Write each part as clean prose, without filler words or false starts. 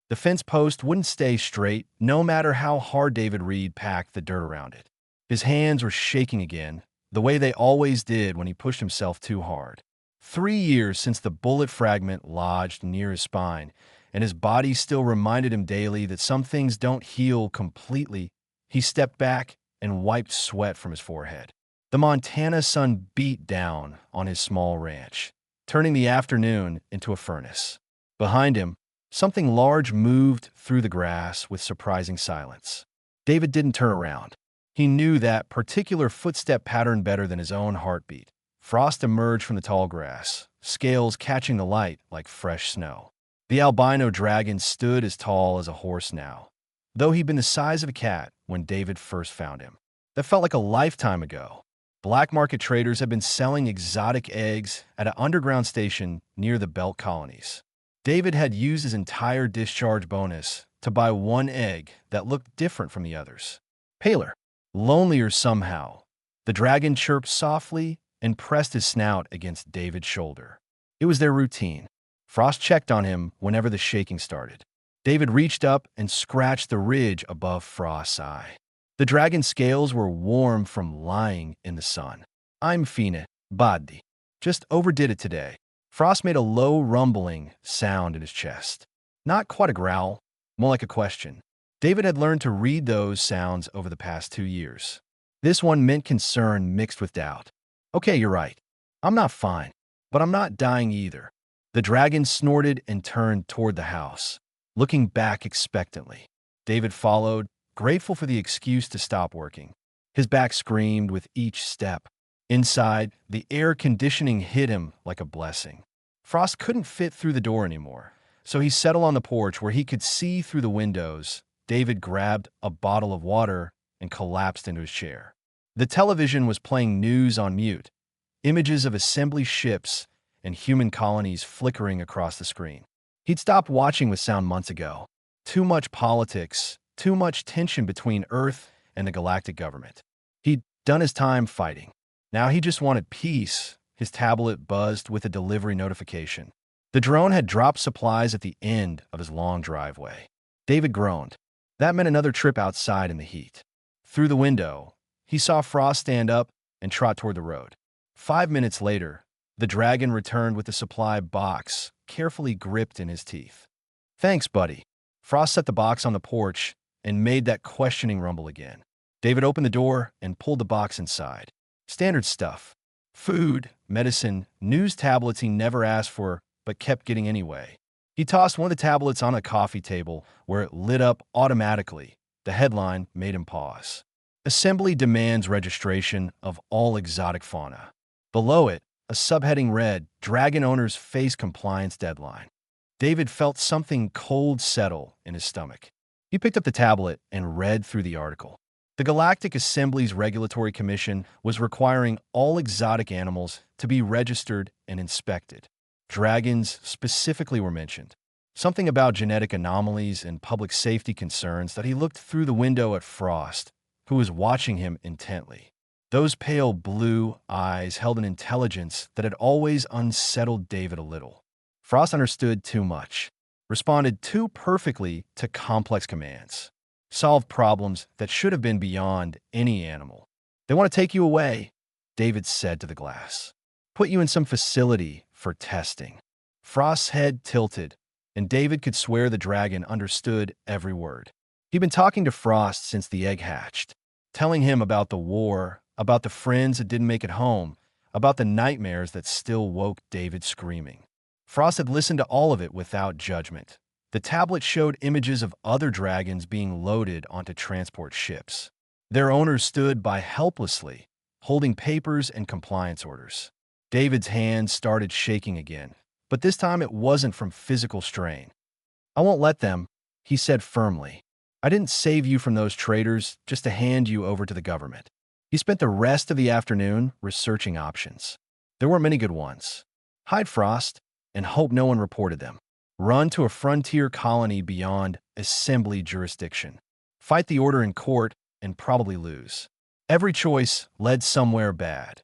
The fence post wouldn't stay straight, no matter how hard David Reed packed the dirt around it. His hands were shaking again, the way they always did when he pushed himself too hard. 3 years since the bullet fragment lodged near his spine, and his body still reminded him daily that some things don't heal completely. He stepped back and wiped sweat from his forehead. The Montana sun beat down on his small ranch, turning the afternoon into a furnace. Behind him, something large moved through the grass with surprising silence. David didn't turn around. He knew that particular footstep pattern better than his own heartbeat. Frost emerged from the tall grass, scales catching the light like fresh snow. The albino dragon stood as tall as a horse now, though he'd been the size of a cat when David first found him. That felt like a lifetime ago. Black market traders had been selling exotic eggs at an underground station near the Belt Colonies. David had used his entire discharge bonus to buy one egg that looked different from the others. Paler, lonelier somehow. The dragon chirped softly and pressed his snout against David's shoulder. It was their routine. Frost checked on him whenever the shaking started. David reached up and scratched the ridge above Frost's eye. The dragon's scales were warm from lying in the sun. I'm fine, buddy. Just overdid it today. Frost made a low rumbling sound in his chest. Not quite a growl, more like a question. David had learned to read those sounds over the past 2 years. This one meant concern mixed with doubt. Okay, you're right. I'm not fine, but I'm not dying either. The dragon snorted and turned toward the house, looking back expectantly. David followed, grateful for the excuse to stop working. His back screamed with each step. Inside, the air conditioning hit him like a blessing. Frost couldn't fit through the door anymore, so he settled on the porch where he could see through the windows. David grabbed a bottle of water and collapsed into his chair. The television was playing news on mute, images of assembly ships and human colonies flickering across the screen. He'd stopped watching with sound months ago. Too much politics, too much tension between Earth and the galactic government. He'd done his time fighting. Now he just wanted peace. His tablet buzzed with a delivery notification. The drone had dropped supplies at the end of his long driveway. David groaned. That meant another trip outside in the heat. Through the window, he saw Frost stand up and trot toward the road. 5 minutes later, the dragon returned with a supply box, carefully gripped in his teeth. Thanks, buddy. Frost set the box on the porch and made that questioning rumble again. David opened the door and pulled the box inside. Standard stuff. Food, medicine, news tablets he never asked for but kept getting anyway. He tossed one of the tablets on a coffee table where it lit up automatically. The headline made him pause. Assembly demands registration of all exotic fauna. Below it, a subheading read, Dragon Owners Face Compliance Deadline. David felt something cold settle in his stomach. He picked up the tablet and read through the article. The Galactic Assembly's Regulatory Commission was requiring all exotic animals to be registered and inspected. Dragons specifically were mentioned. Something about genetic anomalies and public safety concerns that he looked through the window at Frost, who was watching him intently. Those pale blue eyes held an intelligence that had always unsettled David a little. Frost understood too much, responded too perfectly to complex commands, solved problems that should have been beyond any animal. They want to take you away, David said to the glass. Put you in some facility for testing. Frost's head tilted, and David could swear the dragon understood every word. He'd been talking to Frost since the egg hatched, telling him about the war, about the friends that didn't make it home, about the nightmares that still woke David screaming. Frost had listened to all of it without judgment. The tablet showed images of other dragons being loaded onto transport ships. Their owners stood by helplessly, holding papers and compliance orders. David's hands started shaking again, but this time it wasn't from physical strain. I won't let them, he said firmly. I didn't save you from those traitors just to hand you over to the government. He spent the rest of the afternoon researching options. There weren't many good ones. Hide Frost and hope no one reported them. Run to a frontier colony beyond assembly jurisdiction. Fight the order in court and probably lose. Every choice led somewhere bad.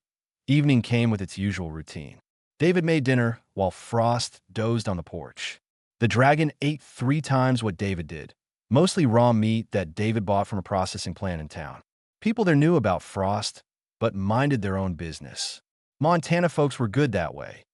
Evening came with its usual routine. David made dinner while Frost dozed on the porch. The dragon ate 3 times what David did, mostly raw meat that David bought from a processing plant in town. People there knew about Frost, but minded their own business. Montana folks were good that way.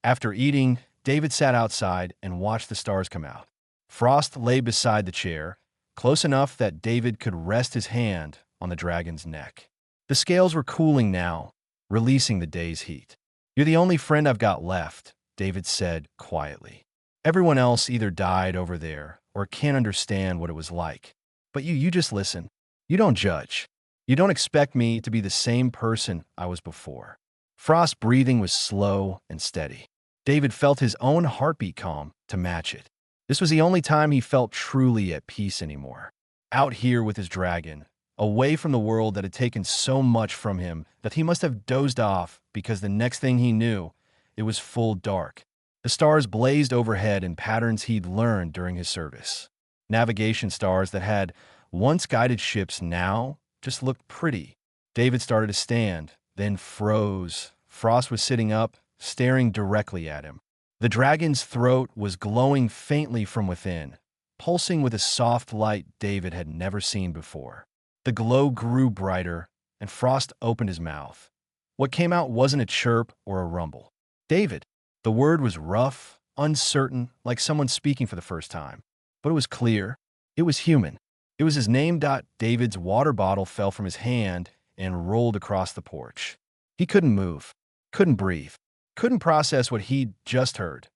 After eating, David sat outside and watched the stars come out. Frost lay beside the chair, close enough that David could rest his hand on the dragon's neck. The scales were cooling now, releasing the day's heat. "You're the only friend I've got left," David said quietly. "Everyone else either died over there or can't understand what it was like. But you just listen. You don't judge. You don't expect me to be the same person I was before." Frost's breathing was slow and steady. David felt his own heartbeat calm to match it. This was the only time he felt truly at peace anymore. Out here with his dragon, away from the world that had taken so much from him that he must have dozed off because the next thing he knew, it was full dark. The stars blazed overhead in patterns he'd learned during his service. Navigation stars that had once guided ships now just looked pretty. David started to stand, then froze. Frost was sitting up, staring directly at him. The dragon's throat was glowing faintly from within, pulsing with a soft light David had never seen before. The glow grew brighter, and Frost opened his mouth. What came out wasn't a chirp or a rumble. "David." The word was rough, uncertain, like someone speaking for the first time. But it was clear. It was human. It was his name. David's water bottle fell from his hand and rolled across the porch. He couldn't move, couldn't breathe, couldn't process what he'd just heard.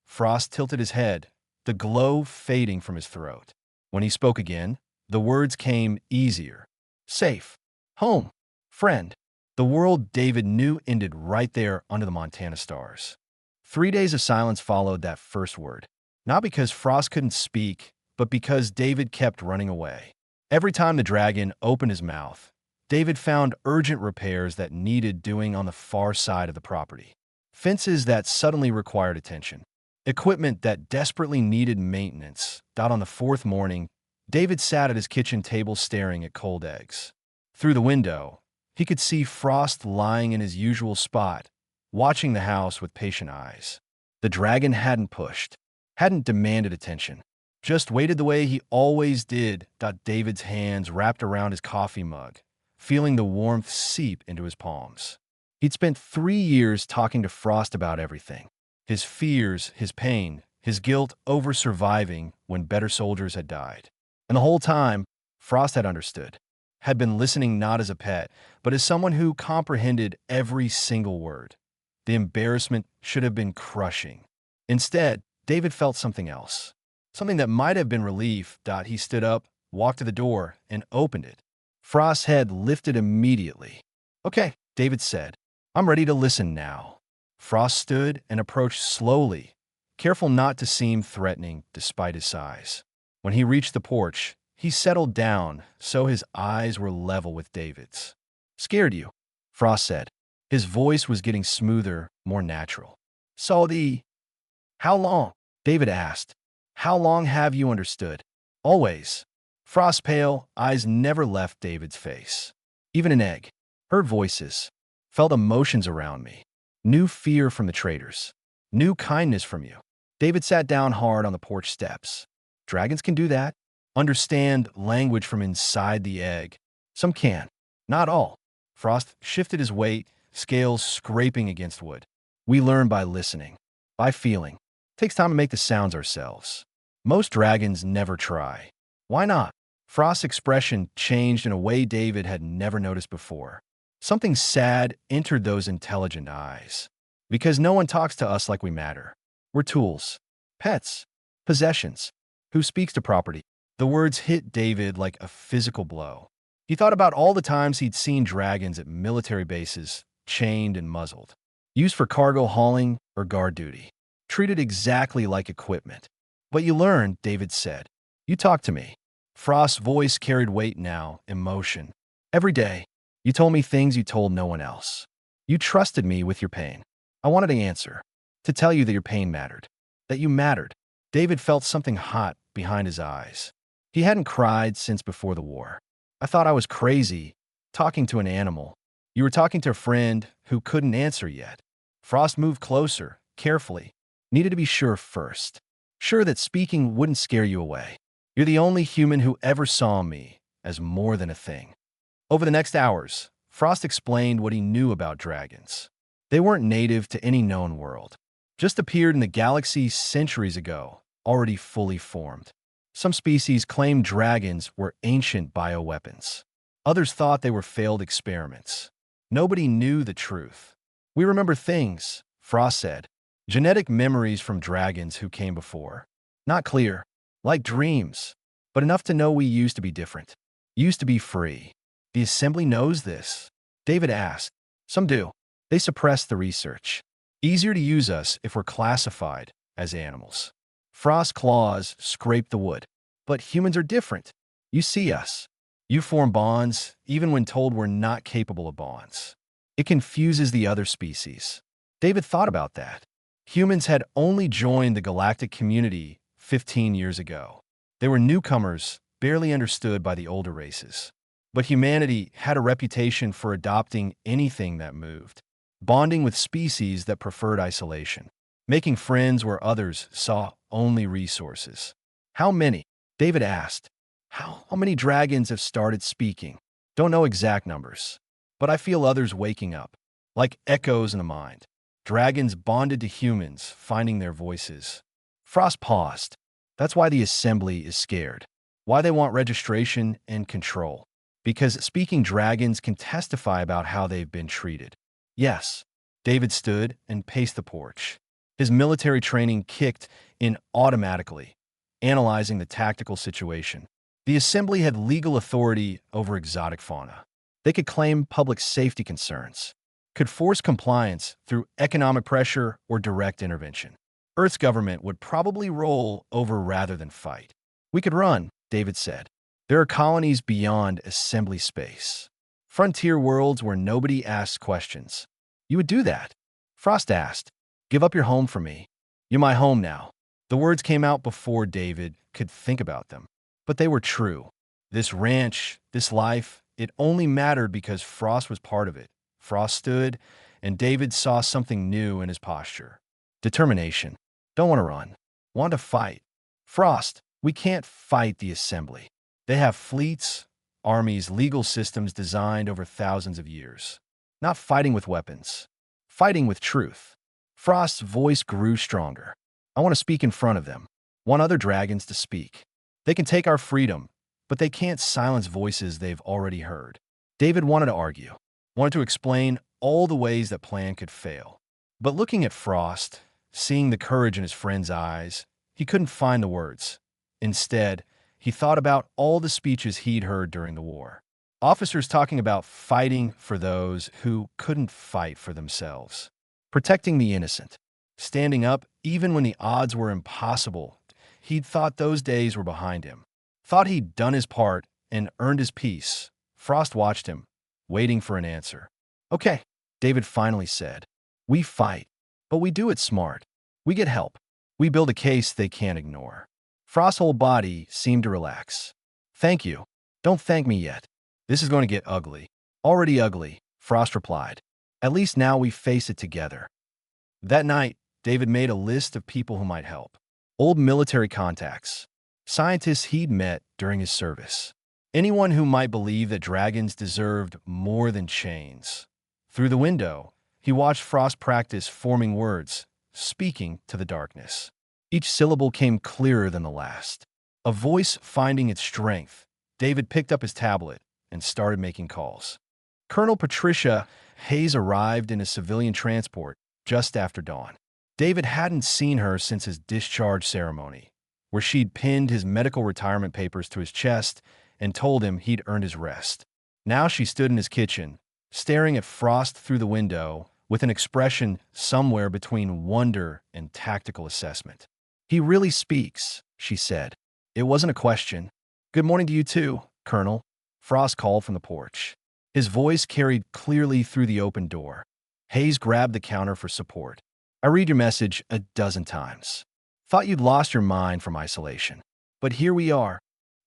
Frost tilted his head, the glow fading from his throat. When he spoke again, the words came easier. "Safe. Home. Friend." The world David knew ended right there under the Montana stars. 3 days of silence followed that first word. Not because Frost couldn't speak, but because David kept running away. Every time the dragon opened his mouth, David found urgent repairs that needed doing on the far side of the property. Fences that suddenly required attention. Equipment that desperately needed maintenance. On the fourth morning, David sat at his kitchen table staring at cold eggs. Through the window, he could see Frost lying in his usual spot, watching the house with patient eyes. The dragon hadn't pushed, hadn't demanded attention, just waited the way he always did. David's hands wrapped around his coffee mug, feeling the warmth seep into his palms. He'd spent 3 years talking to Frost about everything. His fears, his pain, his guilt over surviving when better soldiers had died. And the whole time, Frost had understood, had been listening not as a pet, but as someone who comprehended every single word. The embarrassment should have been crushing. Instead, David felt something else. Something that might have been relief. He stood up, walked to the door, and opened it. Frost's head lifted immediately. "Okay," David said. "I'm ready to listen now." Frost stood and approached slowly, careful not to seem threatening despite his size. When he reached the porch, he settled down so his eyes were level with David's. "Scared you?" Frost said. His voice was getting smoother, more natural. How long?" David asked. "How long have you understood?" "Always." Frost's pale eyes never left David's face. "Even an egg." "Heard voices. Felt emotions around me. Knew fear from the traitors. Knew kindness from you." David sat down hard on the porch steps. "Dragons can do that. Understand language from inside the egg. Some can. Not all." Frost shifted his weight, scales scraping against wood. "We learn by listening. By feeling. Takes time to make the sounds ourselves. Most dragons never try." "Why not?" Frost's expression changed in a way David had never noticed before. Something sad entered those intelligent eyes. "Because no one talks to us like we matter. We're tools. Pets. Possessions. Who speaks to property?" The words hit David like a physical blow. He thought about all the times he'd seen dragons at military bases, chained and muzzled. Used for cargo hauling or guard duty. Treated exactly like equipment. "But you learn," David said. "You talk to me." Frost's voice carried weight now, emotion. "Every day, you told me things you told no one else. You trusted me with your pain. I wanted to answer. To tell you that your pain mattered. That you mattered." David felt something hot behind his eyes. He hadn't cried since before the war. "I thought I was crazy, talking to an animal. You were talking to a friend who couldn't answer yet." Frost moved closer, carefully. Needed to be sure first. sure that speaking wouldn't scare you away. You're the only human who ever saw me as more than a thing. Over the next hours, Frost explained what he knew about dragons. They weren't native to any known world, just appeared in the galaxy centuries ago, already fully formed. Some species claimed dragons were ancient bioweapons. Others thought they were failed experiments. Nobody knew the truth. We remember things, Frost said. Genetic memories from dragons who came before. Not clear, like dreams, but enough to know we used to be different. Used to be free. The Assembly knows this. David asked. Some do. They suppress the research. Easier to use us if we're classified as animals. Frost's claws scrape the wood. But humans are different. You see us. You form bonds, even when told we're not capable of bonds. It confuses the other species. David thought about that. Humans had only joined the galactic community 15 years ago. They were newcomers, barely understood by the older races. But humanity had a reputation for adopting anything that moved, bonding with species that preferred isolation, making friends where others saw only resources. How many? David asked. How many dragons have started speaking? Don't know exact numbers, but I feel others waking up, like echoes in the mind. Dragons bonded to humans, finding their voices. Frost paused. That's why the Assembly is scared. Why they want registration and control. Because speaking dragons can testify about how they've been treated. Yes. David stood and paced the porch. His military training kicked in automatically, analyzing the tactical situation. The Assembly had legal authority over exotic fauna. They could claim public safety concerns, could force compliance through economic pressure or direct intervention. Earth's government would probably roll over rather than fight. We could run, David said. There are colonies beyond Assembly space. Frontier worlds where nobody asks questions. You would do that? Frost asked. Give up your home for me. You're my home now. The words came out before David could think about them. But they were true. This ranch, this life, it only mattered because Frost was part of it. Frost stood, and David saw something new in his posture. Determination. Don't want to run. Want to fight. Frost, we can't fight the Assembly. They have fleets, armies, legal systems designed over thousands of years. Not fighting with weapons. Fighting with truth. Frost's voice grew stronger. I want to speak in front of them. Want other dragons to speak. They can take our freedom, but they can't silence voices they've already heard. David wanted to argue, wanted to explain all the ways that plan could fail. But looking at Frost, seeing the courage in his friend's eyes, he couldn't find the words. Instead, he thought about all the speeches he'd heard during the war. Officers talking about fighting for those who couldn't fight for themselves. Protecting the innocent. Standing up even when the odds were impossible. He'd thought those days were behind him. Thought he'd done his part and earned his peace. Frost watched him, waiting for an answer. Okay, David finally said. We fight, but we do it smart. We get help. We build a case they can't ignore. Frost's whole body seemed to relax. Thank you. Don't thank me yet. This is going to get ugly. Already ugly, Frost replied. At least now we face it together. That night, David made a list of people who might help. Old military contacts. Scientists he'd met during his service. Anyone who might believe that dragons deserved more than chains. Through the window, he watched Frost practice forming words, speaking to the darkness. Each syllable came clearer than the last. A voice finding its strength, David picked up his tablet and started making calls. Colonel Patricia Hayes arrived in a civilian transport just after dawn. David hadn't seen her since his discharge ceremony, where she'd pinned his medical retirement papers to his chest and told him he'd earned his rest. Now she stood in his kitchen, staring at Frost through the window with an expression somewhere between wonder and tactical assessment. He really speaks, she said. It wasn't a question. Good morning to you too, Colonel, Frost called from the porch. His voice carried clearly through the open door. Hayes grabbed the counter for support. I read your message a dozen times. Thought you'd lost your mind from isolation. But here we are.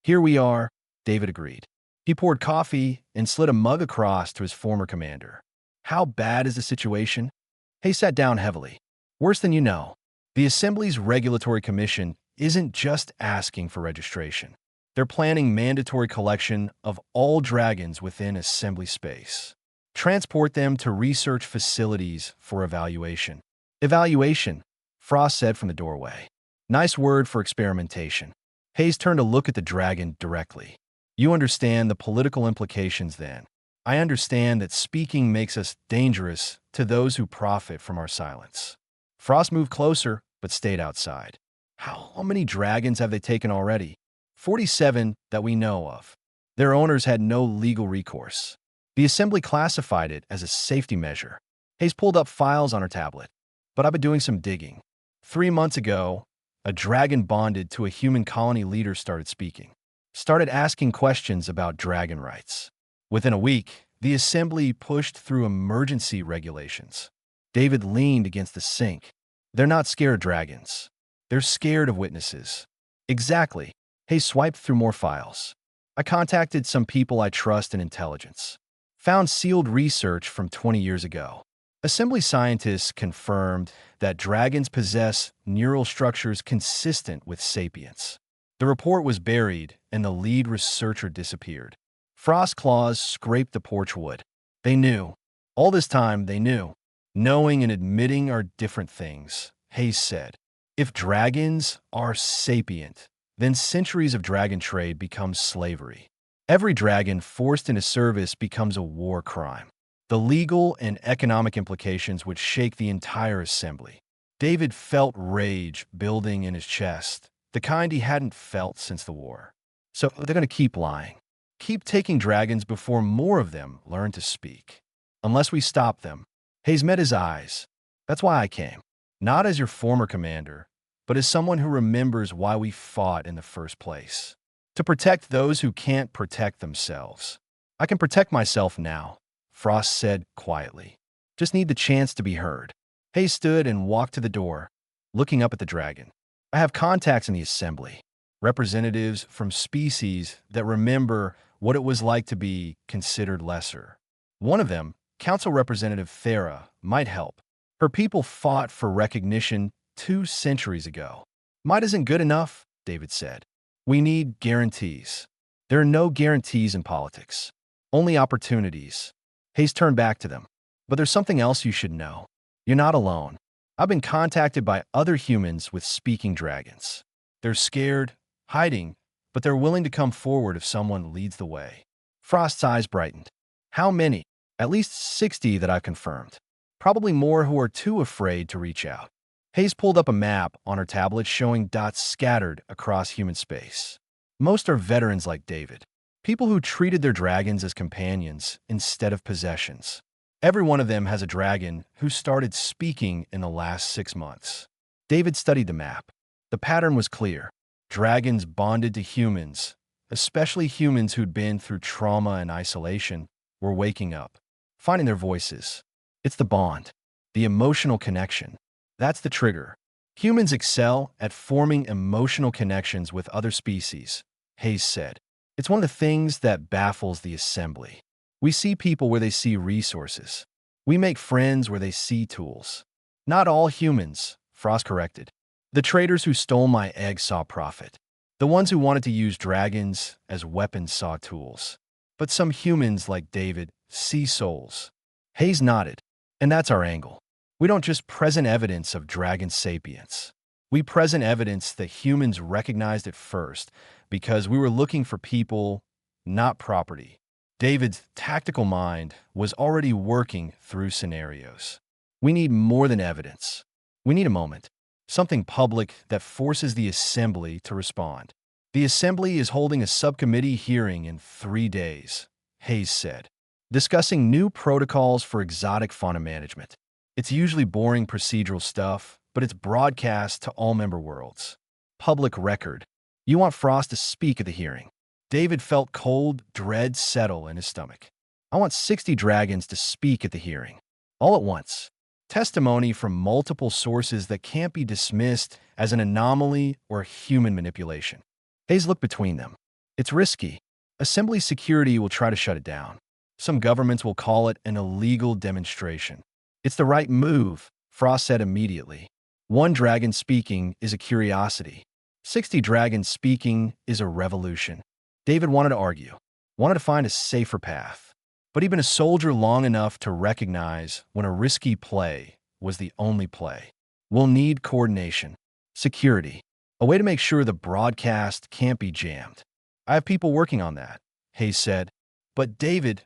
Here we are, David agreed. He poured coffee and slid a mug across to his former commander. How bad is the situation? Hayes sat down heavily. Worse than you know. The Assembly's Regulatory Commission isn't just asking for registration. They're planning mandatory collection of all dragons within assembly space. Transport them to research facilities for evaluation. Evaluation, Frost said from the doorway. Nice word for experimentation. Hayes turned to look at the dragon directly. You understand the political implications then. I understand that speaking makes us dangerous to those who profit from our silence. Frost moved closer, but stayed outside. How many dragons have they taken already? 47 that we know of. Their owners had no legal recourse. The assembly classified it as a safety measure. Hayes pulled up files on her tablet. But I've been doing some digging. 3 months ago, a dragon bonded to a human colony leader started speaking. Started asking questions about dragon rights. Within a week, the assembly pushed through emergency regulations. David leaned against the sink. They're not scared of dragons. They're scared of witnesses. Exactly. Hayes swiped through more files. I contacted some people I trust in intelligence. Found sealed research from 20 years ago. Assembly scientists confirmed that dragons possess neural structures consistent with sapience. The report was buried, and the lead researcher disappeared. Frost's claws scraped the porch wood. They knew. All this time, they knew. Knowing and admitting are different things, Hayes said. If dragons are sapient, then centuries of dragon trade becomes slavery. Every dragon forced into service becomes a war crime. The legal and economic implications would shake the entire assembly. David felt rage building in his chest, the kind he hadn't felt since the war. So they're going to keep lying. Keep taking dragons before more of them learn to speak. Unless we stop them. Hayes met his eyes. That's why I came. Not as your former commander, but as someone who remembers why we fought in the first place. To protect those who can't protect themselves. I can protect myself now, Frost said quietly. Just need the chance to be heard. Hayes stood and walked to the door, looking up at the dragon. I have contacts in the assembly. Representatives from species that remember what it was like to be considered lesser. One of them, Council Representative Thera, might help. Her people fought for recognition 2 centuries ago. Might isn't good enough, David said. We need guarantees. There are no guarantees in politics. Only opportunities. Hayes turned back to them. But there's something else you should know. You're not alone. I've been contacted by other humans with speaking dragons. They're scared, hiding, but they're willing to come forward if someone leads the way. Frost's eyes brightened. How many? At least 60 that I've confirmed. Probably more who are too afraid to reach out. Hayes pulled up a map on her tablet showing dots scattered across human space. Most are veterans like David. People who treated their dragons as companions instead of possessions. Every one of them has a dragon who started speaking in the last 6 months. David studied the map. The pattern was clear. Dragons bonded to humans, especially humans who'd been through trauma and isolation, were waking up, finding their voices. It's the bond, the emotional connection. That's the trigger. Humans excel at forming emotional connections with other species, Hayes said. It's one of the things that baffles the assembly. We see people where they see resources. We make friends where they see tools. Not all humans, Frost corrected. The traders who stole my eggs saw profit. The ones who wanted to use dragons as weapons saw tools. But some humans, like David, see souls. Hayes nodded. And that's our angle. We don't just present evidence of dragon sapience. We present evidence that humans recognized it first because we were looking for people, not property. David's tactical mind was already working through scenarios. We need more than evidence. We need a moment. Something public that forces the assembly to respond. The assembly is holding a subcommittee hearing in 3 days, Hayes said, discussing new protocols for exotic fauna management. It's usually boring procedural stuff, but it's broadcast to all member worlds. Public record. You want Frost to speak at the hearing. David felt cold dread settle in his stomach. I want 60 dragons to speak at the hearing. All at once. Testimony from multiple sources that can't be dismissed as an anomaly or human manipulation. Hayes looked between them. It's risky. Assembly security will try to shut it down. Some governments will call it an illegal demonstration. It's the right move, Frost said immediately. One dragon speaking is a curiosity. 60 dragons speaking is a revolution. David wanted to argue, wanted to find a safer path. But he'd been a soldier long enough to recognize when a risky play was the only play. We'll need coordination, security, a way to make sure the broadcast can't be jammed. I have people working on that, Hayes said. But David,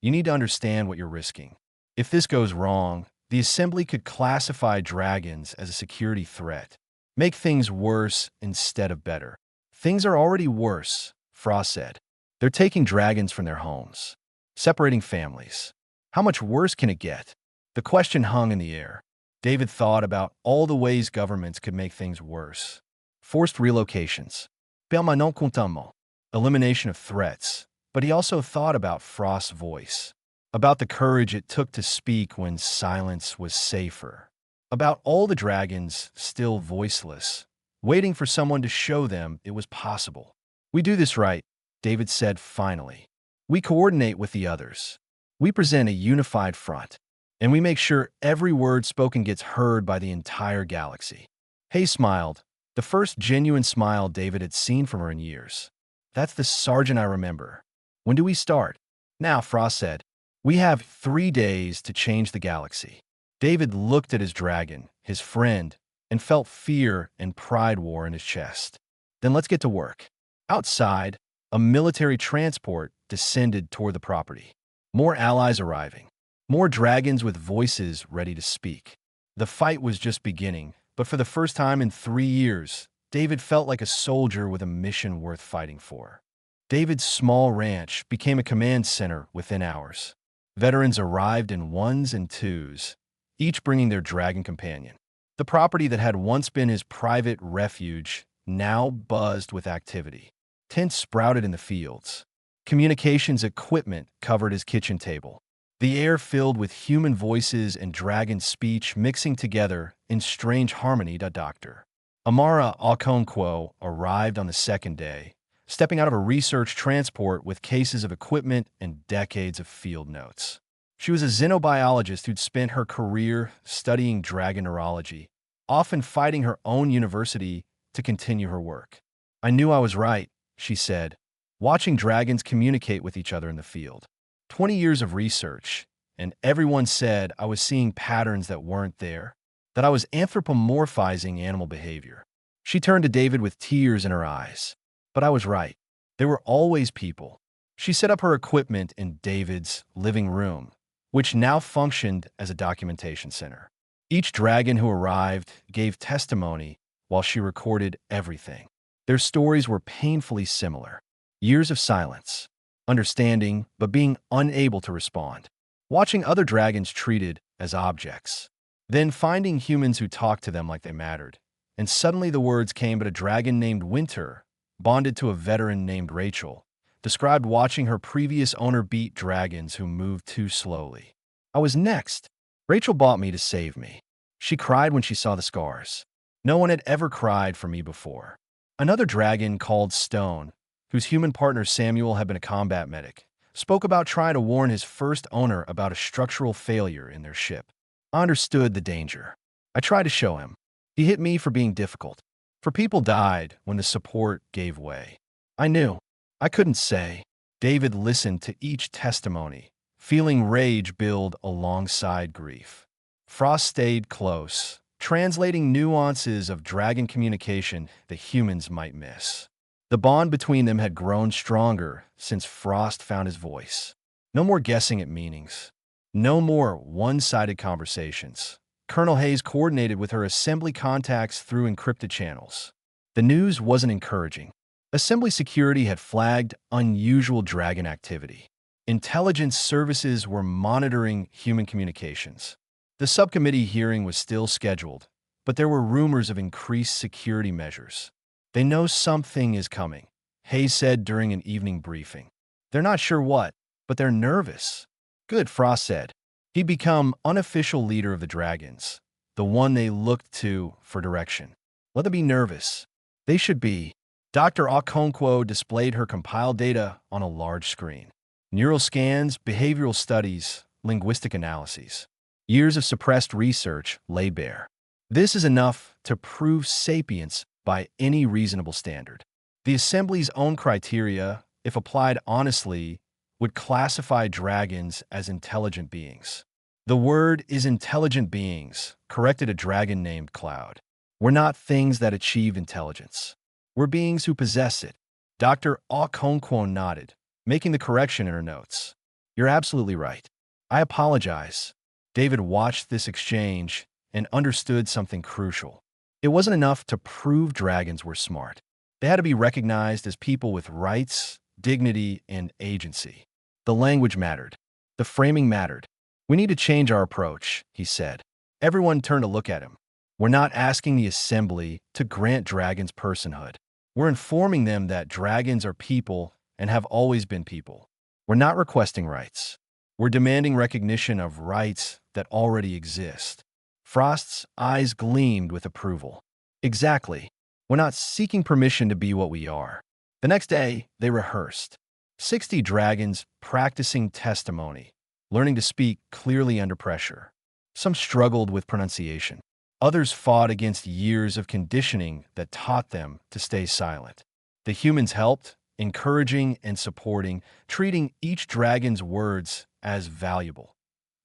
you need to understand what you're risking. If this goes wrong, the assembly could classify dragons as a security threat. Make things worse instead of better. Things are already worse, Frost said. They're taking dragons from their homes, separating families. How much worse can it get? The question hung in the air. David thought about all the ways governments could make things worse. Forced relocations, permanent confinement, elimination of threats. But he also thought about Frost's voice, about the courage it took to speak when silence was safer, about all the dragons still voiceless, waiting for someone to show them it was possible. We do this right, David said finally. We coordinate with the others. We present a unified front, and we make sure every word spoken gets heard by the entire galaxy. Hayes smiled, the first genuine smile David had seen from her in years. That's the sergeant I remember. When do we start? Now, Frost said. We have 3 days to change the galaxy. David looked at his dragon, his friend, and felt fear and pride war in his chest. Then let's get to work. Outside, a military transport descended toward the property. More allies arriving. More dragons with voices ready to speak. The fight was just beginning, but for the first time in 3 years, David felt like a soldier with a mission worth fighting for. David's small ranch became a command center within hours. Veterans arrived in ones and twos, each bringing their dragon companion. The property that had once been his private refuge now buzzed with activity. Tents sprouted in the fields. Communications equipment covered his kitchen table. The air filled with human voices and dragon speech mixing together in strange harmony. Dr. Amara Okonkwo arrived on the second day, stepping out of a research transport with cases of equipment and decades of field notes. She was a xenobiologist who'd spent her career studying dragon neurology, often fighting her own university to continue her work. I knew I was right, she said, watching dragons communicate with each other in the field. 20 years of research, and everyone said I was seeing patterns that weren't there, that I was anthropomorphizing animal behavior. She turned to David with tears in her eyes. But I was right. They were always people. She set up her equipment in David's living room, which now functioned as a documentation center. Each dragon who arrived gave testimony while she recorded everything. Their stories were painfully similar. Years of silence, understanding, but being unable to respond. Watching other dragons treated as objects. Then finding humans who talked to them like they mattered. And suddenly the words came, but a dragon named Winter, bonded to a veteran named Rachel, described watching her previous owner beat dragons who moved too slowly. I was next. Rachel bought me to save me. She cried when she saw the scars. No one had ever cried for me before. Another dragon called Stone, whose human partner Samuel had been a combat medic, spoke about trying to warn his first owner about a structural failure in their ship. I understood the danger. I tried to show him. He hit me for being difficult. For people died when the support gave way. I knew. I couldn't say. David listened to each testimony, feeling rage build alongside grief. Frost stayed close, translating nuances of dragon communication that humans might miss. The bond between them had grown stronger since Frost found his voice. No more guessing at meanings. No more one-sided conversations. Colonel Hayes coordinated with her assembly contacts through encrypted channels. The news wasn't encouraging. Assembly security had flagged unusual dragon activity. Intelligence services were monitoring human communications. The subcommittee hearing was still scheduled, but there were rumors of increased security measures. They know something is coming, Hayes said during an evening briefing. They're not sure what, but they're nervous. Good, Frost said. He'd become unofficial leader of the dragons, the one they looked to for direction. Let them be nervous. They should be. Dr. Okonkwo displayed her compiled data on a large screen. Neural scans, behavioral studies, linguistic analyses. Years of suppressed research laid bare. This is enough to prove sapience by any reasonable standard. The Assembly's own criteria, if applied honestly, would classify dragons as intelligent beings. The word is intelligent beings, corrected a dragon named Cloud. We're not things that achieve intelligence. We're beings who possess it. Dr. Okonkwo nodded, making the correction in her notes. You're absolutely right. I apologize. David watched this exchange and understood something crucial. It wasn't enough to prove dragons were smart. They had to be recognized as people with rights, dignity, and agency. The language mattered. The framing mattered. We need to change our approach, he said. Everyone turned to look at him. We're not asking the Assembly to grant dragons personhood. We're informing them that dragons are people and have always been people. We're not requesting rights. We're demanding recognition of rights that already exist. Frost's eyes gleamed with approval. Exactly. We're not seeking permission to be what we are. The next day, they rehearsed. 60 dragons practicing testimony, learning to speak clearly under pressure. Some struggled with pronunciation. Others fought against years of conditioning that taught them to stay silent. The humans helped, encouraging and supporting, treating each dragon's words as valuable.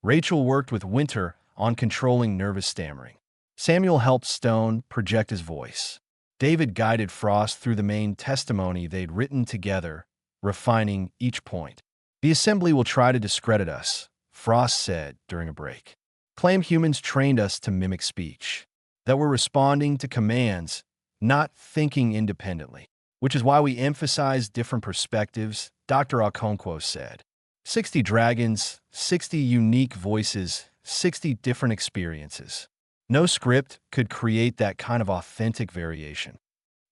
Rachel worked with Winter on controlling nervous stammering. Samuel helped Stone project his voice. David guided Frost through the main testimony they'd written together, refining each point. The Assembly will try to discredit us, Frost said during a break. Claim humans trained us to mimic speech, that we're responding to commands, not thinking independently, which is why we emphasize different perspectives, Dr. Okonkwo said. 60 dragons, 60 unique voices, 60 different experiences. No script could create that kind of authentic variation.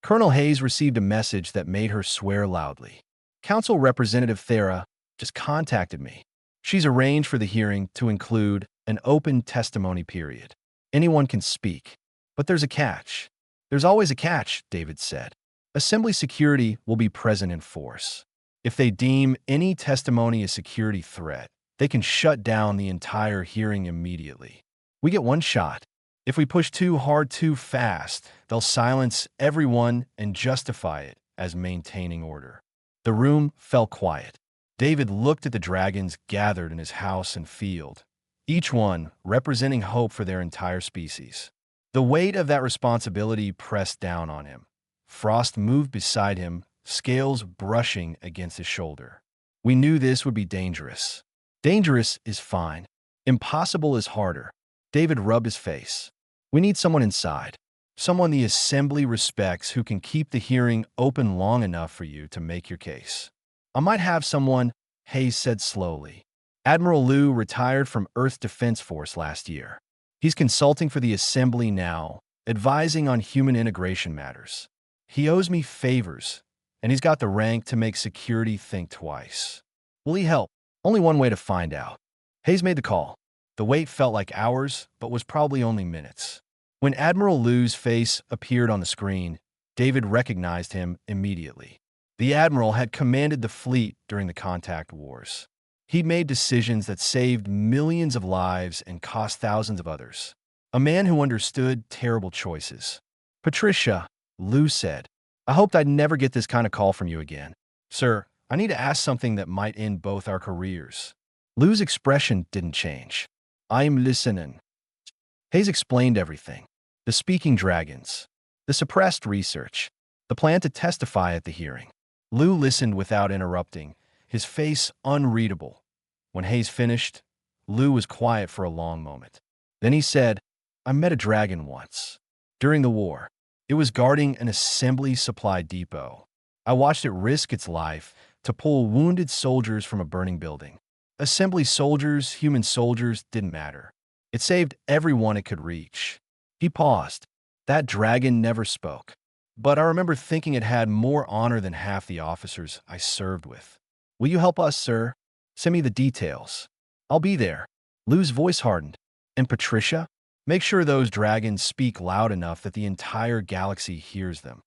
Colonel Hayes received a message that made her swear loudly. Council Representative Thera just contacted me. She's arranged for the hearing to include an open testimony period. Anyone can speak. But there's a catch. There's always a catch, David said. Assembly security will be present in force. If they deem any testimony a security threat, they can shut down the entire hearing immediately. We get one shot. If we push too hard too fast, they'll silence everyone and justify it as maintaining order. The room fell quiet. David looked at the dragons gathered in his house and field, each one representing hope for their entire species. The weight of that responsibility pressed down on him. Frost moved beside him, scales brushing against his shoulder. We knew this would be dangerous. Dangerous is fine. Impossible is harder. David rubbed his face. We need someone inside. Someone the Assembly respects who can keep the hearing open long enough for you to make your case. I might have someone, Hayes said slowly. Admiral Liu retired from Earth Defense Force last year. He's consulting for the Assembly now, advising on human integration matters. He owes me favors, and he's got the rank to make security think twice. Will he help? Only one way to find out. Hayes made the call. The wait felt like hours, but was probably only minutes. When Admiral Liu's face appeared on the screen, David recognized him immediately. The Admiral had commanded the fleet during the contact wars. He'd made decisions that saved millions of lives and cost thousands of others. A man who understood terrible choices. Patricia, Liu said, I hoped I'd never get this kind of call from you again. Sir, I need to ask something that might end both our careers. Liu's expression didn't change. I'm listening. Hayes explained everything. The speaking dragons. The suppressed research. The plan to testify at the hearing. Liu listened without interrupting, his face unreadable. When Hayes finished, Liu was quiet for a long moment. Then he said, I met a dragon once. During the war. It was guarding an Assembly supply depot. I watched it risk its life to pull wounded soldiers from a burning building. Assembly soldiers, human soldiers, didn't matter. It saved everyone it could reach. He paused. That dragon never spoke. But I remember thinking it had more honor than half the officers I served with. Will you help us, sir? Send me the details. I'll be there. Liu's voice hardened. And Patricia? Make sure those dragons speak loud enough that the entire galaxy hears them.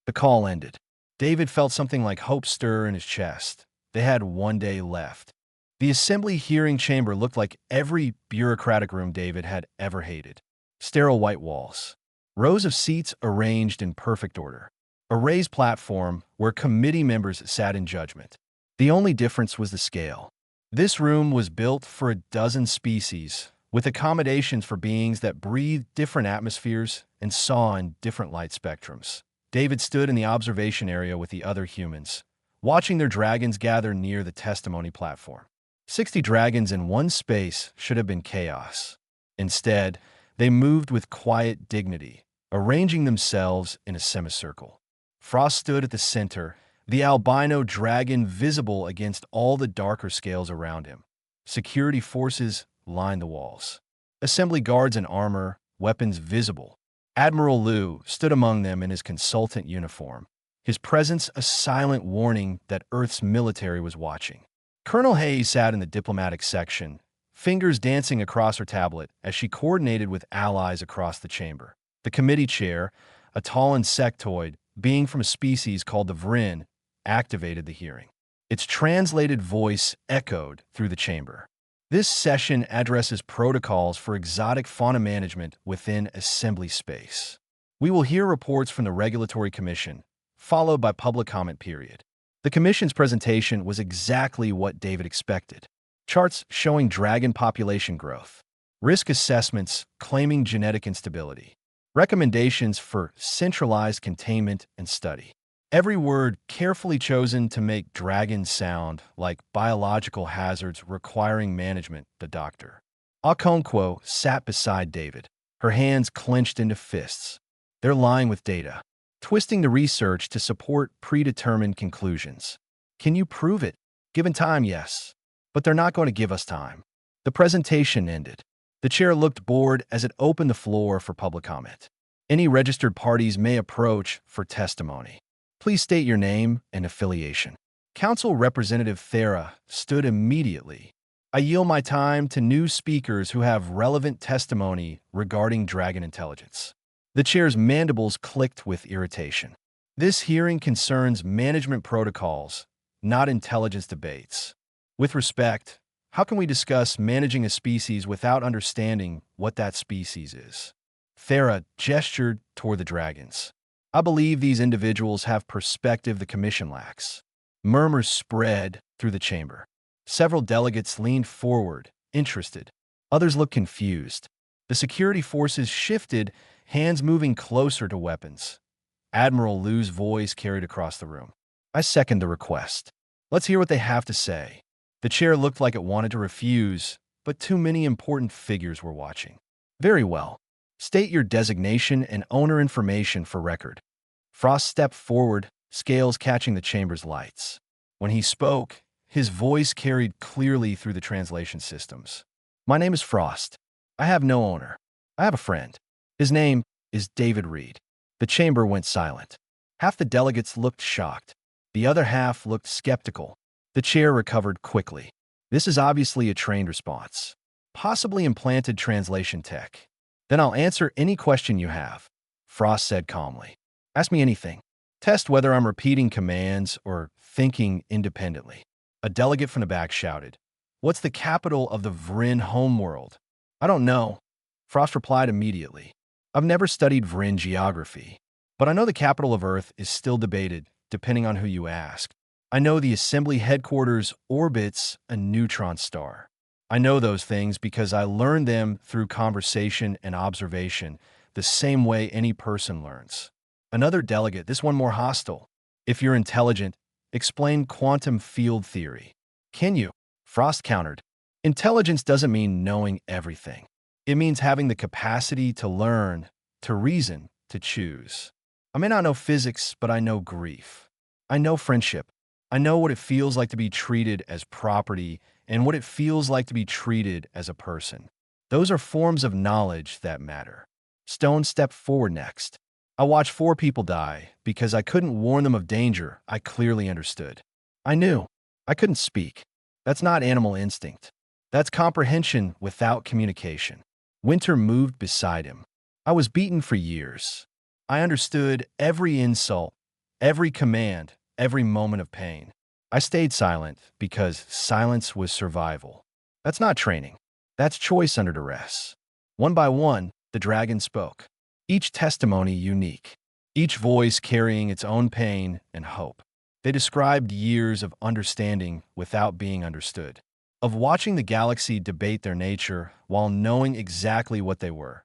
The call ended. David felt something like hope stir in his chest. They had one day left. The Assembly hearing chamber looked like every bureaucratic room David had ever hated. Sterile white walls. Rows of seats arranged in perfect order. A raised platform where committee members sat in judgment. The only difference was the scale. This room was built for a dozen species, with accommodations for beings that breathed different atmospheres and saw in different light spectrums. David stood in the observation area with the other humans, watching their dragons gather near the testimony platform. 60 dragons in one space should have been chaos. Instead, they moved with quiet dignity, arranging themselves in a semicircle. Frost stood at the center, the albino dragon visible against all the darker scales around him. Security forces lined the walls. Assembly guards in armor, weapons visible. Admiral Liu stood among them in his consultant uniform, his presence a silent warning that Earth's military was watching. Colonel Hayes sat in the diplomatic section, fingers dancing across her tablet as she coordinated with allies across the chamber. The committee chair, a tall insectoid, being from a species called the Vrin, activated the hearing. Its translated voice echoed through the chamber. This session addresses protocols for exotic fauna management within assembly space. We will hear reports from the Regulatory Commission, followed by public comment period. The Commission's presentation was exactly what David expected. Charts showing dragon population growth, risk assessments claiming genetic instability, recommendations for centralized containment and study. Every word carefully chosen to make dragons sound like biological hazards requiring management, the doctor. Okonkwo sat beside David, her hands clenched into fists. They're lying with data, twisting the research to support predetermined conclusions. Can you prove it? Given time, yes. But they're not going to give us time. The presentation ended. The chair looked bored as it opened the floor for public comment. Any registered parties may approach for testimony. Please state your name and affiliation. Council Representative Thera stood immediately. I yield my time to new speakers who have relevant testimony regarding dragon intelligence. The chair's mandibles clicked with irritation. This hearing concerns management protocols, not intelligence debates. With respect, how can we discuss managing a species without understanding what that species is? Thera gestured toward the dragons. I believe these individuals have perspective the Commission lacks. Murmurs spread through the chamber. Several delegates leaned forward, interested. Others looked confused. The security forces shifted, hands moving closer to weapons. Admiral Liu's voice carried across the room. I second the request. Let's hear what they have to say. The chair looked like it wanted to refuse, but too many important figures were watching. Very well. State your designation and owner information for record. Frost stepped forward, scales catching the chamber's lights. When he spoke, his voice carried clearly through the translation systems. My name is Frost. I have no owner. I have a friend. His name is David Reed. The chamber went silent. Half the delegates looked shocked. The other half looked skeptical. The chair recovered quickly. This is obviously a trained response. Possibly implanted translation tech. Then I'll answer any question you have, Frost said calmly. Ask me anything. Test whether I'm repeating commands or thinking independently. A delegate from the back shouted, What's the capital of the Vrin homeworld? I don't know. Frost replied immediately. I've never studied Vrin geography, but I know the capital of Earth is still debated, depending on who you ask. I know the assembly headquarters orbits a neutron star. I know those things because I learned them through conversation and observation, the same way any person learns. Another delegate, this one more hostile. If you're intelligent, explain quantum field theory. Can you? Frost countered. Intelligence doesn't mean knowing everything. It means having the capacity to learn, to reason, to choose. I may not know physics, but I know grief. I know friendship. I know what it feels like to be treated as property and what it feels like to be treated as a person. Those are forms of knowledge that matter. Stone stepped forward next. I watched 4 people die because I couldn't warn them of danger I clearly understood. I knew. I couldn't speak. That's not animal instinct. That's comprehension without communication. Winter moved beside him. I was beaten for years. I understood every insult, every command, every moment of pain. I stayed silent because silence was survival. That's not training. That's choice under duress. One by one, the dragon spoke. each testimony unique, each voice carrying its own pain and hope. They described years of understanding without being understood, of watching the galaxy debate their nature while knowing exactly what they were.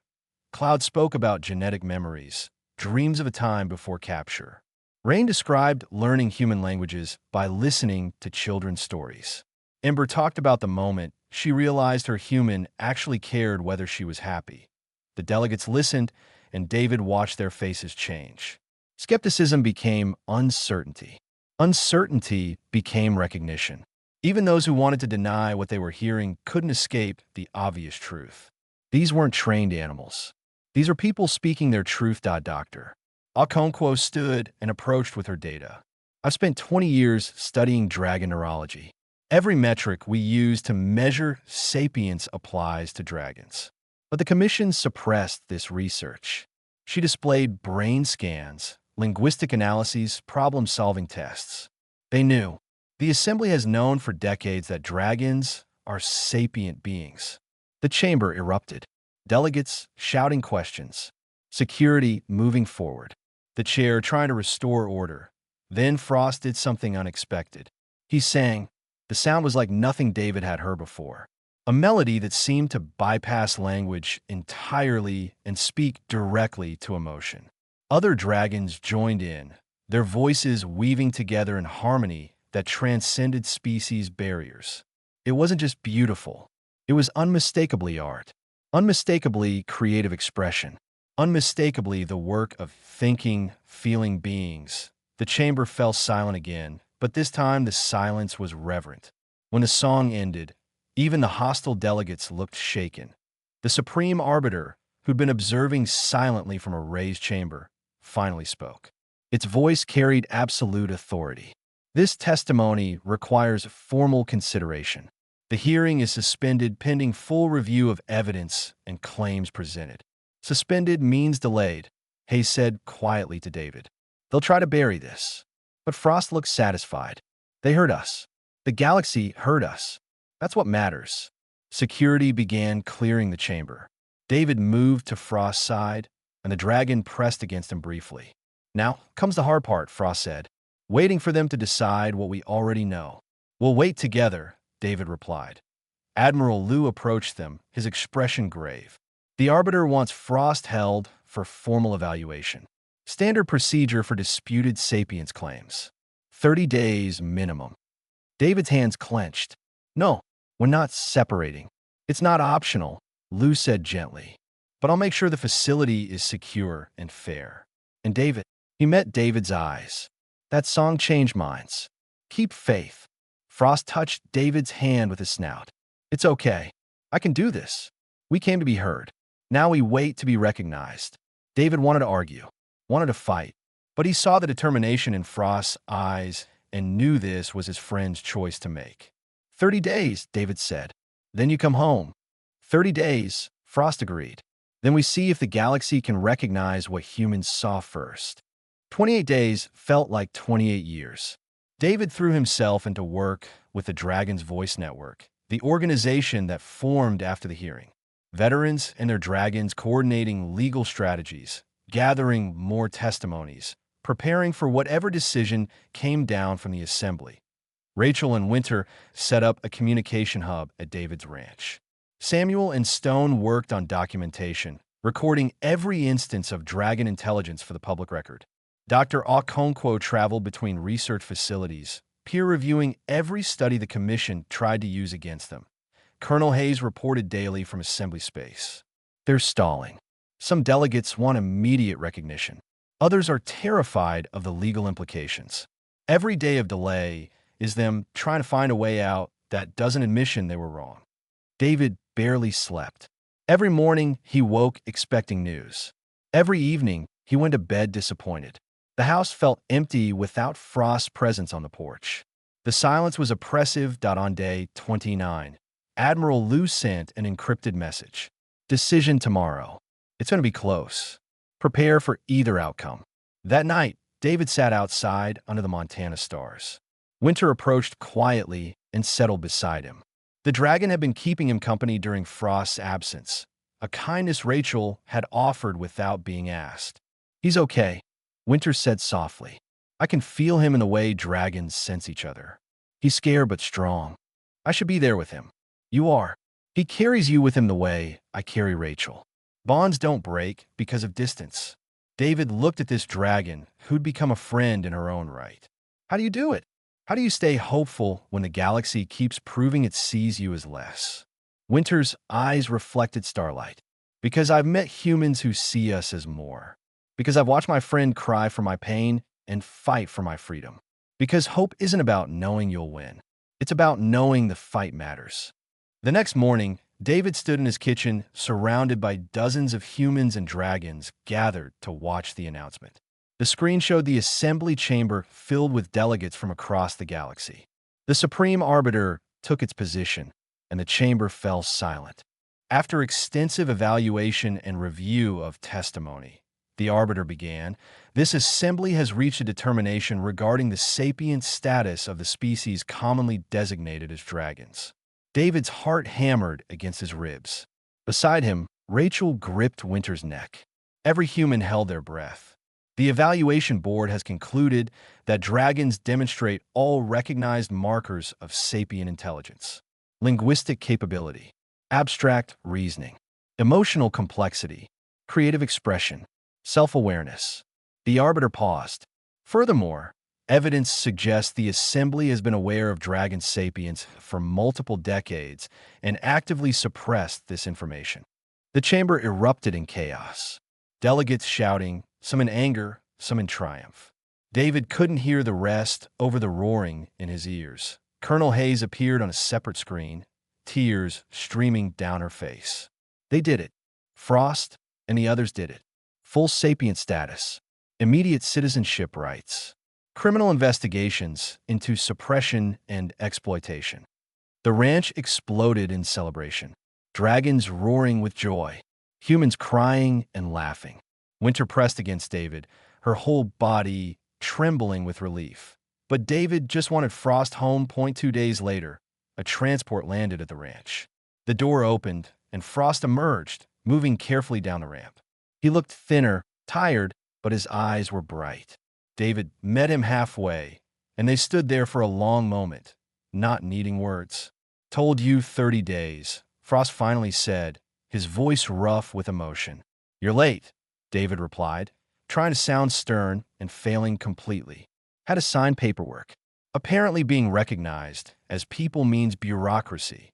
Cloud spoke about genetic memories, dreams of a time before capture. Rain described learning human languages by listening to children's stories. Ember talked about the moment she realized her human actually cared whether she was happy. The delegates listened, and David watched their faces change. Skepticism became uncertainty. Uncertainty became recognition. Even those who wanted to deny what they were hearing couldn't escape the obvious truth. These weren't trained animals. These are people speaking their truth. Doctor Okonkwo stood and approached with her data. I've spent 20 years studying dragon neurology. Every metric we use to measure sapience applies to dragons. But the Commission suppressed this research. She displayed brain scans, linguistic analyses, problem-solving tests. They knew. The Assembly has known for decades that dragons are sapient beings. The chamber erupted. Delegates shouting questions. Security moving forward. The chair trying to restore order. Then Frost did something unexpected. He sang. The sound was like nothing David had heard before. A melody that seemed to bypass language entirely and speak directly to emotion. Other dragons joined in, their voices weaving together in harmony that transcended species barriers. It wasn't just beautiful. It was unmistakably art, unmistakably creative expression, unmistakably the work of thinking, feeling beings. The chamber fell silent again, but this time the silence was reverent. When the song ended, even the hostile delegates looked shaken. The supreme arbiter, who'd been observing silently from a raised chamber, finally spoke. Its voice carried absolute authority. This testimony requires formal consideration. The hearing is suspended pending full review of evidence and claims presented. Suspended means delayed, Hayes said quietly to David. They'll try to bury this. But Frost looked satisfied. They heard us. The galaxy heard us. That's what matters. Security began clearing the chamber. David moved to Frost's side, and the dragon pressed against him briefly. Now comes the hard part, Frost said, waiting for them to decide what we already know. We'll wait together, David replied. Admiral Liu approached them, his expression grave. The Arbiter wants Frost held for formal evaluation. Standard procedure for disputed sapience claims. 30 days minimum. David's hands clenched. No, we're not separating. It's not optional, Liu said gently. But I'll make sure the facility is secure and fair. And David, he met David's eyes. That song changed minds. Keep faith. Frost touched David's hand with his snout. It's okay. I can do this. We came to be heard. Now we wait to be recognized. David wanted to argue, wanted to fight, but he saw the determination in Frost's eyes and knew this was his friend's choice to make. 30 days, David said. Then you come home. 30 days, Frost agreed. Then we see if the galaxy can recognize what humans saw first. 28 days felt like 28 years. David threw himself into work with the Dragon's Voice Network, the organization that formed after the hearing. Veterans and their dragons coordinating legal strategies, gathering more testimonies, preparing for whatever decision came down from the assembly. Rachel and Winter set up a communication hub at David's ranch. Samuel and Stone worked on documentation, recording every instance of dragon intelligence for the public record. Dr. Okonkwo traveled between research facilities, peer-reviewing every study the Commission tried to use against them. Colonel Hayes reported daily from assembly space. They're stalling. Some delegates want immediate recognition. Others are terrified of the legal implications. Every day of delay is them trying to find a way out that doesn't admission they were wrong. David barely slept. Every morning, he woke expecting news. Every evening, he went to bed disappointed. The house felt empty without Frost's presence on the porch. The silence was oppressive. On day 29, Admiral Liu sent an encrypted message. Decision tomorrow. It's going to be close. Prepare for either outcome. That night, David sat outside under the Montana stars. Winter approached quietly and settled beside him. The dragon had been keeping him company during Frost's absence, a kindness Rachel had offered without being asked. "He's okay," Winter said softly. "I can feel him in the way dragons sense each other. He's scared but strong. I should be there with him." "You are. He carries you with him the way I carry Rachel. Bonds don't break because of distance." David looked at this dragon who'd become a friend in her own right. "How do you do it? How do you stay hopeful when the galaxy keeps proving it sees you as less?" Winter's eyes reflected starlight. "Because I've met humans who see us as more. Because I've watched my friend cry for my pain and fight for my freedom. Because hope isn't about knowing you'll win. It's about knowing the fight matters." The next morning, David stood in his kitchen, surrounded by dozens of humans and dragons gathered to watch the announcement. The screen showed the assembly chamber filled with delegates from across the galaxy. The Supreme Arbiter took its position, and the chamber fell silent. After extensive evaluation and review of testimony, the Arbiter began, "This assembly has reached a determination regarding the sapient status of the species commonly designated as dragons." David's heart hammered against his ribs. Beside him, Rachel gripped Winter's neck. Every human held their breath. The evaluation board has concluded that dragons demonstrate all recognized markers of sapient intelligence: linguistic capability, abstract reasoning, emotional complexity, creative expression, self-awareness. The Arbiter paused. "Furthermore, evidence suggests the Assembly has been aware of dragon sapience for multiple decades and actively suppressed this information." The chamber erupted in chaos. Delegates shouting, some in anger, some in triumph. David couldn't hear the rest over the roaring in his ears. Colonel Hayes appeared on a separate screen, tears streaming down her face. "They did it. Frost and the others did it. Full sapient status, immediate citizenship rights, criminal investigations into suppression and exploitation." The ranch exploded in celebration. Dragons roaring with joy, humans crying and laughing. Winter pressed against David, her whole body trembling with relief. But David just wanted Frost home. 2 days later, a transport landed at the ranch. The door opened, and Frost emerged, moving carefully down the ramp. He looked thinner, tired, but his eyes were bright. David met him halfway, and they stood there for a long moment, not needing words. "Told you 30 days, Frost finally said, his voice rough with emotion. "You're late," David replied, trying to sound stern and failing completely. "Had to sign paperwork. Apparently being recognized as people means bureaucracy."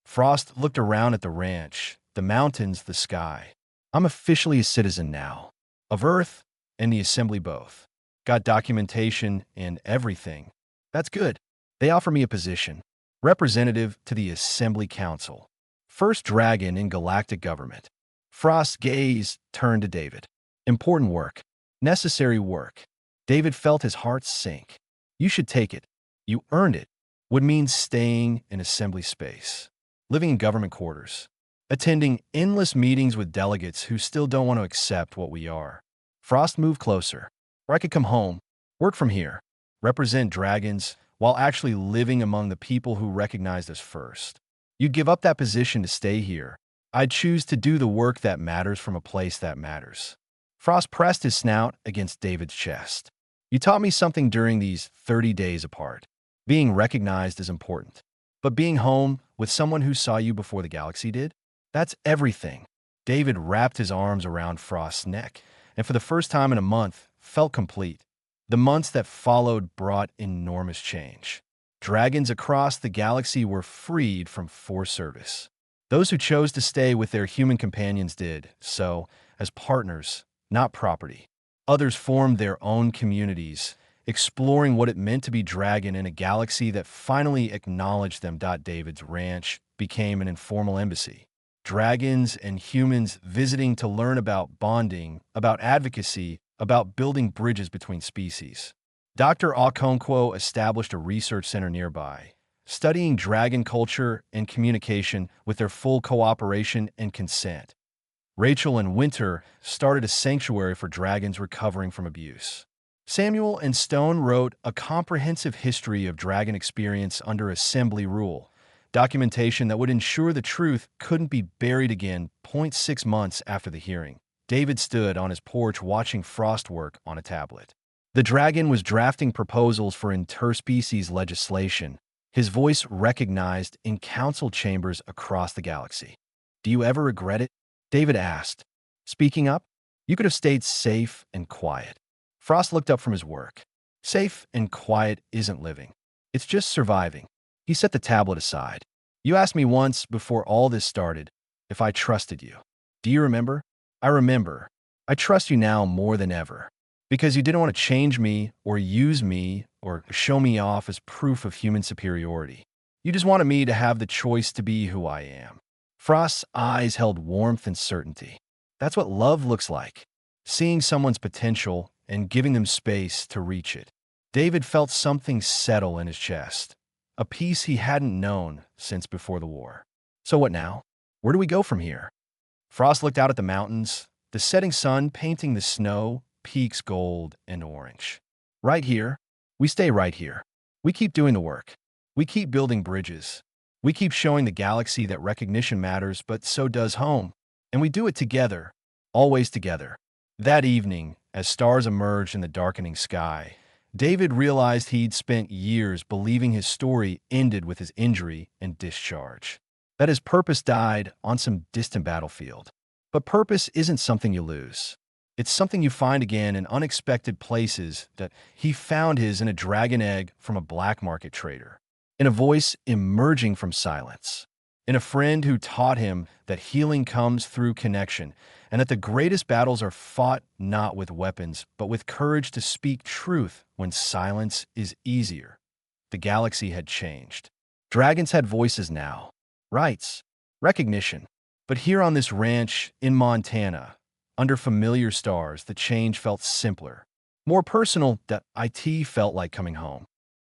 Frost looked around at the ranch, the mountains, the sky. "I'm officially a citizen now. Of Earth and the Assembly both. Got documentation and everything. That's good. They offer me a position. Representative to the Assembly Council. First dragon in galactic government." Frost's gaze turned to David. "Important work. Necessary work." David felt his heart sink. "You should take it. You earned it." Would mean staying in Assembly space, living in government quarters, attending endless meetings with delegates who still don't want to accept what we are. Frost moved closer. "Or I could come home, work from here, represent dragons, while actually living among the people who recognized us first. You'd give up that position to stay here. I'd choose to do the work that matters from a place that matters." Frost pressed his snout against David's chest. "You taught me something during these 30 days apart. Being recognized is important. But being home with someone who saw you before the galaxy did? That's everything." David wrapped his arms around Frost's neck, and for the first time in a month, felt complete. The months that followed brought enormous change. Dragons across the galaxy were freed from forced service. Those who chose to stay with their human companions did so as partners, not property. Others formed their own communities, exploring what it meant to be dragon in a galaxy that finally acknowledged them. David's ranch became an informal embassy. Dragons and humans visiting to learn about bonding, about advocacy, about building bridges between species. Dr. Okonkwo established a research center nearby, studying dragon culture and communication with their full cooperation and consent. Rachel and Winter started a sanctuary for dragons recovering from abuse. Samuel and Stone wrote a comprehensive history of dragon experience under Assembly rule, documentation that would ensure the truth couldn't be buried again. 6 months after the hearing, David stood on his porch watching Frost work on a tablet. The dragon was drafting proposals for interspecies legislation, his voice recognized in council chambers across the galaxy. "Do you ever regret it?" David asked. "Speaking up? You could have stayed safe and quiet." Frost looked up from his work. "Safe and quiet isn't living. It's just surviving." He set the tablet aside. "You asked me once before all this started if I trusted you. Do you remember?" "I remember. I trust you now more than ever. Because you didn't want to change me or use me or show me off as proof of human superiority. You just wanted me to have the choice to be who I am." Frost's eyes held warmth and certainty. That's what love looks like. Seeing someone's potential and giving them space to reach it. David felt something settle in his chest, a peace he hadn't known since before the war. "So what now? Where do we go from here?" Frost looked out at the mountains, the setting sun painting the snow, peaks gold and orange. "Right here. We stay right here. We keep doing the work. We keep building bridges. We keep showing the galaxy that recognition matters, but so does home. And we do it together, always together." That evening, as stars emerged in the darkening sky, David realized he'd spent years believing his story ended with his injury and discharge, that his purpose died on some distant battlefield. But purpose isn't something you lose. It's something you find again in unexpected places. That he found his in a dragon egg from a black market trader, in a voice emerging from silence, in a friend who taught him that healing comes through connection, and that the greatest battles are fought not with weapons, but with courage to speak truth when silence is easier. The galaxy had changed. Dragons had voices now, rights, recognition. But here on this ranch in Montana, under familiar stars, the change felt simpler, more personal. That IT felt like coming home.